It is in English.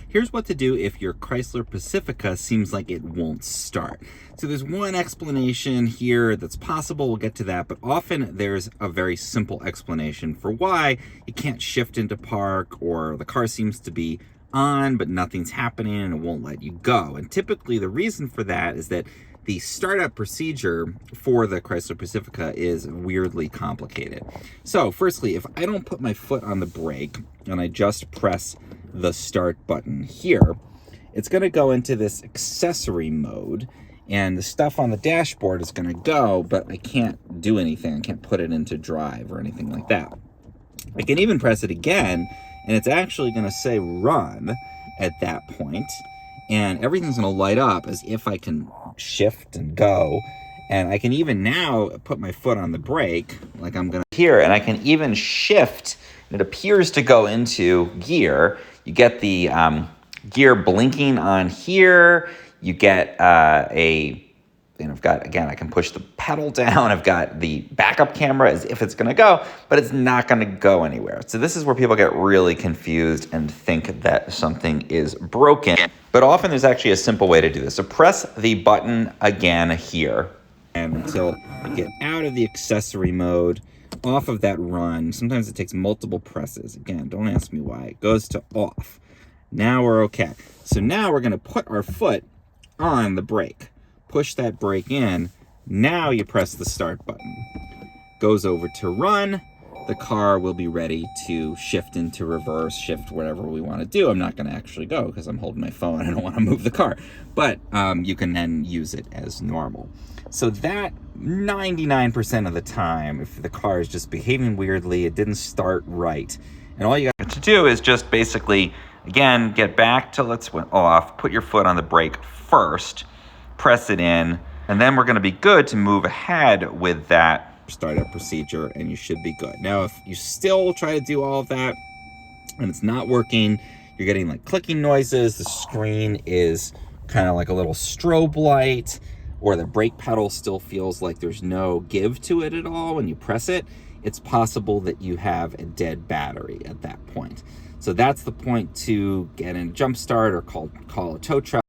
here's what to do if your Chrysler Pacifica seems like it won't start. So there's one explanation here that's possible, we'll get to that, but often there's a very simple explanation for why it can't shift into park, or the car seems to be on but nothing's happening and it won't let you go. And typically the reason for that is that the startup procedure for the Chrysler Pacifica is weirdly complicated. So firstly, if I don't put my foot on the brake and I just press the start button here, it's going to go into this accessory mode, and the stuff on the dashboard is going to go, but I can't do anything. I can't put it into drive or anything like that. I can even press it again, and it's actually going to say run at that point, and everything's going to light up as if I can shift and go. And I can even now put my foot on the brake, like I'm going to here, and I can even shift. It appears to go into gear. You get the gear blinking on here. You get and I've got, again, I can push the pedal down. I've got the backup camera as if it's going to go, but it's not going to go anywhere. So this is where people get really confused and think that something is broken. But often there's actually a simple way to do this. So press the button again here, and until I get out of the accessory mode, off of that run. Sometimes it takes multiple presses. Again, don't ask me why. It goes to off. Now we're okay. So now we're going to put our foot on the brake. Push that brake in. Now you press the start button. Goes over to run. The car will be ready to shift into reverse, shift whatever we want to do. I'm not going to actually go because I'm holding my phone. I don't want to move the car. But you can then use it as normal. So that 99% of the time, if the car is just behaving weirdly, it didn't start right, and all you got to do is just basically, again, get back to let's off, put your foot on the brake first, press it in, and then we're going to be good to move ahead with that startup procedure, and you should be good. Now, if you still try to do all of that and it's not working, you're getting like clicking noises, the screen is kind of like a little strobe light, or the brake pedal still feels like there's no give to it at all when you press it, it's possible that you have a dead battery at that point. So that's the point to get in a jump start or call a tow truck.